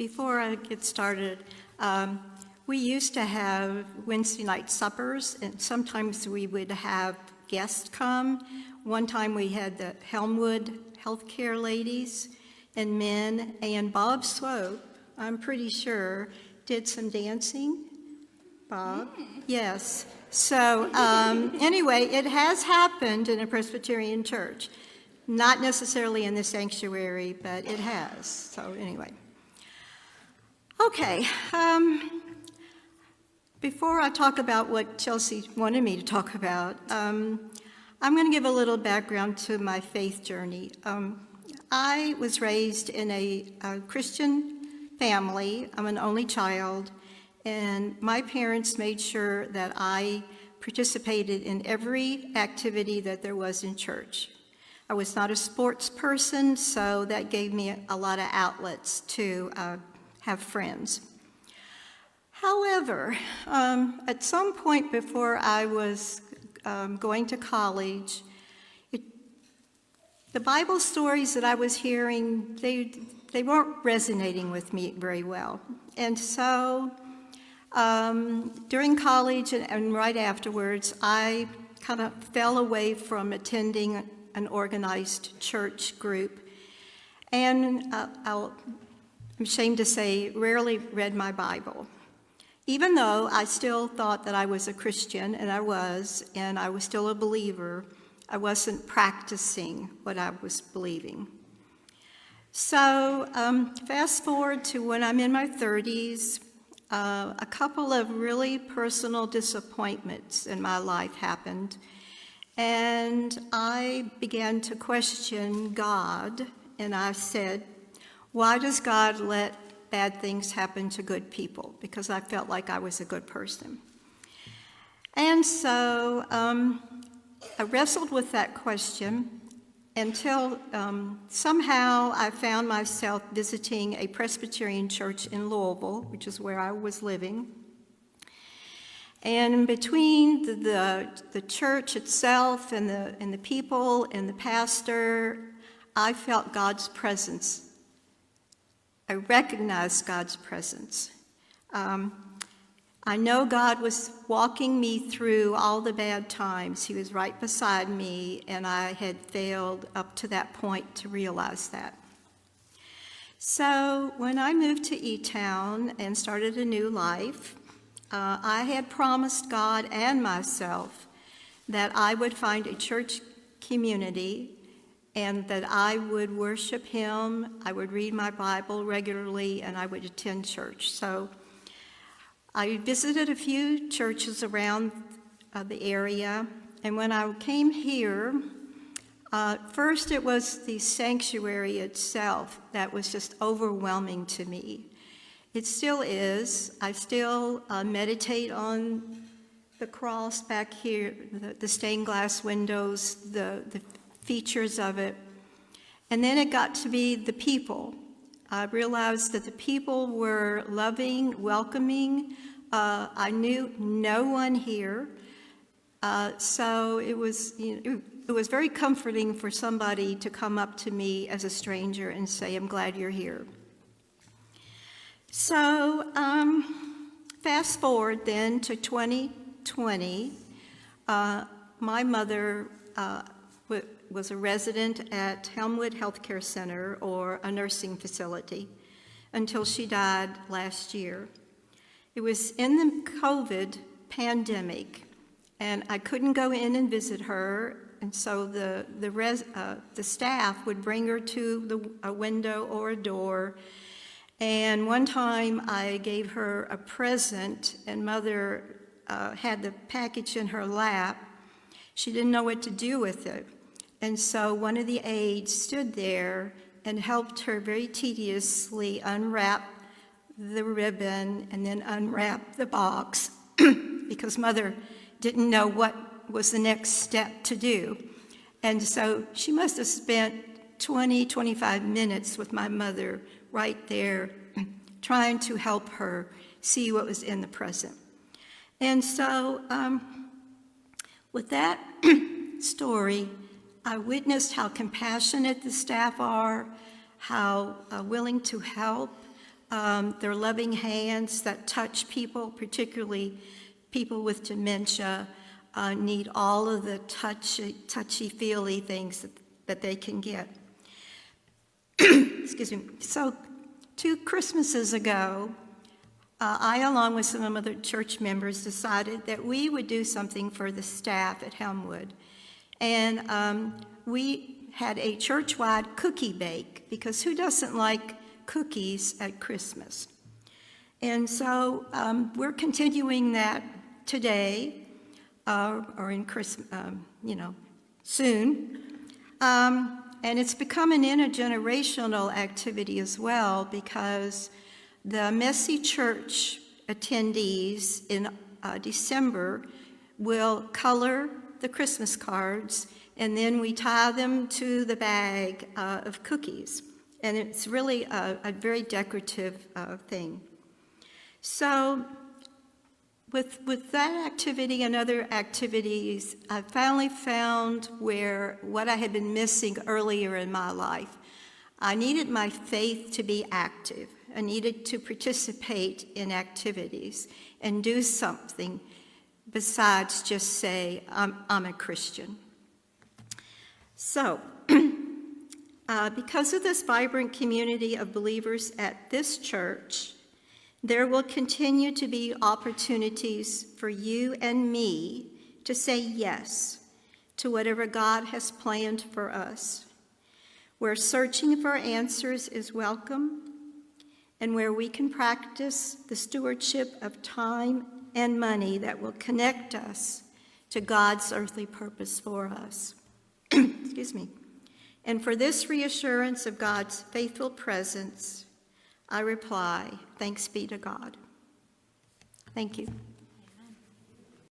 before I get started, we used to have Wednesday night suppers, and sometimes we would have guests come. One time we had the Helmwood healthcare ladies and men, and Bob Swope, I'm pretty sure, did some dancing. Bob? Yes. So anyway, it has happened in a Presbyterian church. Not necessarily in the sanctuary, but it has. So anyway. Okay. Before I talk about what Chelsea wanted me to talk about, I'm going to give a little background to my faith journey. I was raised in a Christian family. I'm an only child, and my parents made sure that I participated in every activity that there was in church. I was not a sports person, so that gave me a lot of outlets to have friends. However, at some point before I was going to college, the Bible stories that I was hearing, they weren't resonating with me very well. And so during college and right afterwards, I kind of fell away from attending an organized church group, and I'm ashamed to say, rarely read my Bible. Even though I still thought that I was a Christian, and I was still a believer, I wasn't practicing what I was believing. So fast forward to when I'm in my 30s, a couple of really personal disappointments in my life happened, and I began to question God, and I said, why does God let bad things happen to good people? Because I felt like I was a good person. And so I wrestled with that question until somehow I found myself visiting a Presbyterian church in Louisville, which is where I was living. And between the church itself and the people and the pastor, I felt God's presence. I recognized God's presence. I know God was walking me through all the bad times. He was right beside me, and I had failed up to that point to realize that. So when I moved to Etown and started a new life, I had promised God and myself that I would find a church community and that I would worship Him, I would read my Bible regularly, and I would attend church. So I visited a few churches around the area, and when I came here, first it was the sanctuary itself that was just overwhelming to me. It still is. I still meditate on the cross back here, the stained glass windows, the features of it. And then it got to be the people. I realized that the people were loving, welcoming. I knew no one here. So it was, it was very comforting for somebody to come up to me as a stranger and say, I'm glad you're here. So fast forward then to 2020, my mother was a resident at Helmwood Healthcare Center, or a nursing facility, until she died last year. It was in the COVID pandemic, and I couldn't go in and visit her, and so the staff would bring her to a window or a door. And one time I gave her a present, and Mother had the package in her lap. She didn't know what to do with it. And so one of the aides stood there and helped her very tediously unwrap the ribbon and then unwrap the box because Mother didn't know what was the next step to do. And so she must have spent 20, 25 minutes with my mother right there, trying to help her see what was in the present. And so with that story, I witnessed how compassionate the staff are, how willing to help. their loving hands that touch people, particularly people with dementia, need all of the touchy-feely things that they can get. Excuse me. So 2 Christmases ago, I, along with some other church members, decided that we would do something for the staff at Helmwood. And we had a church-wide cookie bake, because who doesn't like cookies at Christmas? And so we're continuing that today, or in Christmas, soon. And it's become an intergenerational activity as well, because the Messy Church attendees in December will color the Christmas cards, and then we tie them to the bag of cookies. And it's really a very decorative thing. So with that activity and other activities, I finally found what I had been missing earlier in my life. I needed my faith to be active. I needed to participate in activities and do something besides just say, I'm a Christian. So, because of this vibrant community of believers at this church, there will continue to be opportunities for you and me to say yes to whatever God has planned for us, where searching for answers is welcome, and where we can practice the stewardship of time and money that will connect us to God's earthly purpose for us. Excuse me. And for this reassurance of God's faithful presence, I reply, thanks be to God. Thank you.